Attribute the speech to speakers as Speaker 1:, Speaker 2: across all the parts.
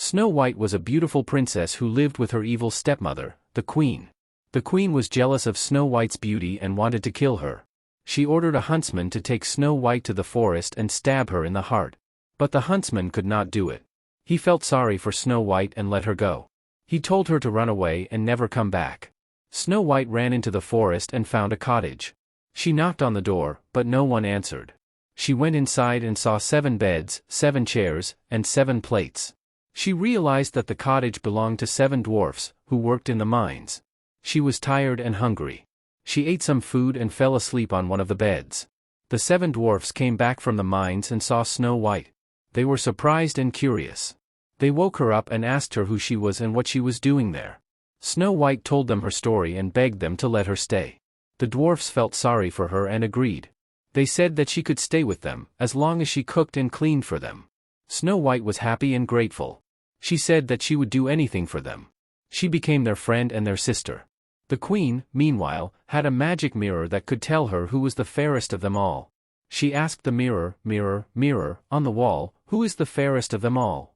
Speaker 1: Snow White was a beautiful princess who lived with her evil stepmother, the queen. The queen was jealous of Snow White's beauty and wanted to kill her. She ordered a huntsman to take Snow White to the forest and stab her in the heart. But the huntsman could not do it. He felt sorry for Snow White and let her go. He told her to run away and never come back. Snow White ran into the forest and found a cottage. She knocked on the door, but no one answered. She went inside and saw 7 beds, 7 chairs, and 7 plates. She realized that the cottage belonged to 7 dwarfs, who worked in the mines. She was tired and hungry. She ate some food and fell asleep on one of the beds. The 7 dwarfs came back from the mines and saw Snow White. They were surprised and curious. They woke her up and asked her who she was and what she was doing there. Snow White told them her story and begged them to let her stay. The dwarfs felt sorry for her and agreed. They said that she could stay with them, as long as she cooked and cleaned for them. Snow White was happy and grateful. She said that she would do anything for them. She became their friend and their sister. The queen, meanwhile, had a magic mirror that could tell her who was the fairest of them all. She asked the mirror, "Mirror, mirror, on the wall, who is the fairest of them all?"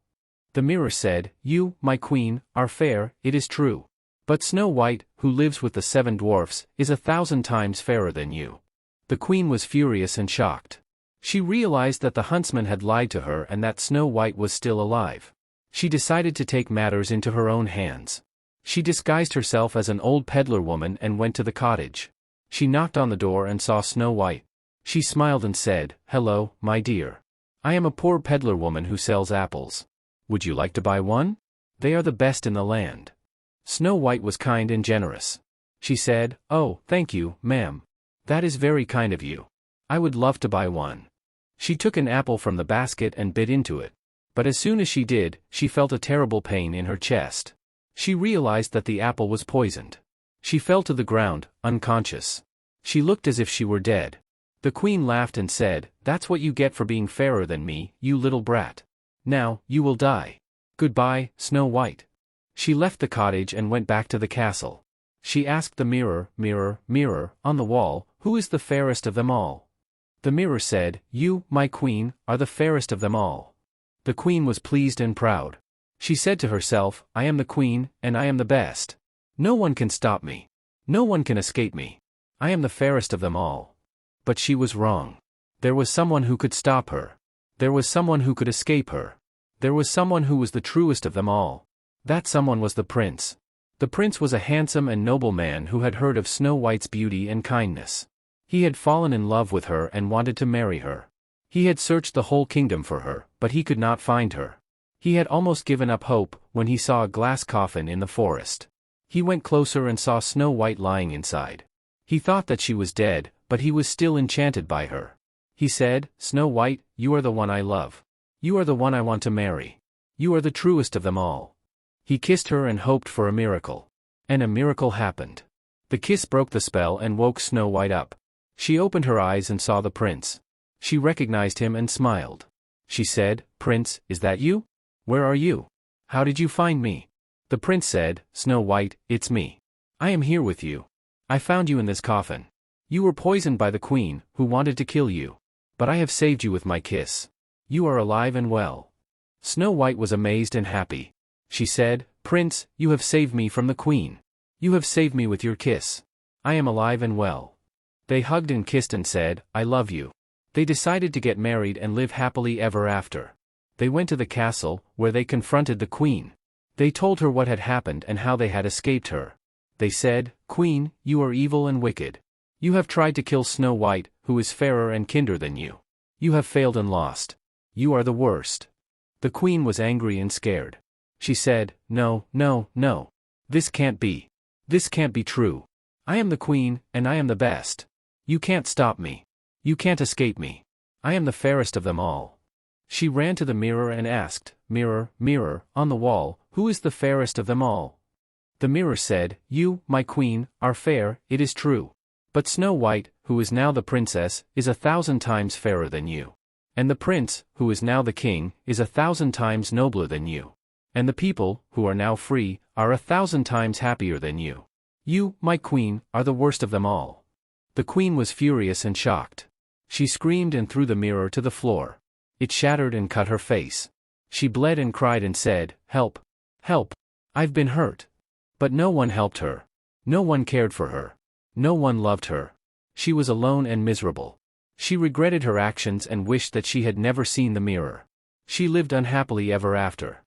Speaker 1: The mirror said, "You, my queen, are fair, it is true. But Snow White, who lives with the 7 dwarfs, is 1,000 times fairer than you." The queen was furious and shocked. She realized that the huntsman had lied to her and that Snow White was still alive. She decided to take matters into her own hands. She disguised herself as an old peddler woman and went to the cottage. She knocked on the door and saw Snow White. She smiled and said, "Hello, my dear. I am a poor peddler woman who sells apples. Would you like to buy one? They are the best in the land." Snow White was kind and generous. She said, "Oh, thank you, ma'am. That is very kind of you. I would love to buy one." She took an apple from the basket and bit into it. But as soon as she did, she felt a terrible pain in her chest. She realized that the apple was poisoned. She fell to the ground, unconscious. She looked as if she were dead. The queen laughed and said, "That's what you get for being fairer than me, you little brat. Now, you will die. Goodbye, Snow White." She left the cottage and went back to the castle. She asked the mirror, "Mirror, mirror, on the wall, who is the fairest of them all?" The mirror said, "You, my queen, are the fairest of them all." The queen was pleased and proud. She said to herself, "I am the queen, and I am the best. No one can stop me. No one can escape me. I am the fairest of them all." But she was wrong. There was someone who could stop her. There was someone who could escape her. There was someone who was the truest of them all. That someone was the prince. The prince was a handsome and noble man who had heard of Snow White's beauty and kindness. He had fallen in love with her and wanted to marry her. He had searched the whole kingdom for her, but he could not find her. He had almost given up hope when he saw a glass coffin in the forest. He went closer and saw Snow White lying inside. He thought that she was dead, but he was still enchanted by her. He said, "Snow White, you are the one I love. You are the one I want to marry. You are the truest of them all." He kissed her and hoped for a miracle. And a miracle happened. The kiss broke the spell and woke Snow White up. She opened her eyes and saw the prince. She recognized him and smiled. She said, "Prince, is that you? Where are you? How did you find me?" The prince said, "Snow White, it's me. I am here with you. I found you in this coffin. You were poisoned by the queen, who wanted to kill you. But I have saved you with my kiss. You are alive and well." Snow White was amazed and happy. She said, "Prince, you have saved me from the queen. You have saved me with your kiss. I am alive and well." They hugged and kissed and said, "I love you." They decided to get married and live happily ever after. They went to the castle, where they confronted the queen. They told her what had happened and how they had escaped her. They said, "Queen, you are evil and wicked. You have tried to kill Snow White, who is fairer and kinder than you. You have failed and lost. You are the worst." The queen was angry and scared. She said, "No, no, no. This can't be. This can't be true. I am the queen, and I am the best. You can't stop me. You can't escape me. I am the fairest of them all." She ran to the mirror and asked, "Mirror, mirror, on the wall, who is the fairest of them all?" The mirror said, "You, my queen, are fair, it is true. But Snow White, who is now the princess, is 1,000 times fairer than you. And the prince, who is now the king, is 1,000 times nobler than you. And the people, who are now free, are 1,000 times happier than you. You, my queen, are the worst of them all." The queen was furious and shocked. She screamed and threw the mirror to the floor. It shattered and cut her face. She bled and cried and said, Help! Help! I've been hurt. But no one helped her. No one cared for her. No one loved her. She was alone and miserable. She regretted her actions and wished that she had never seen the mirror. She lived unhappily ever after.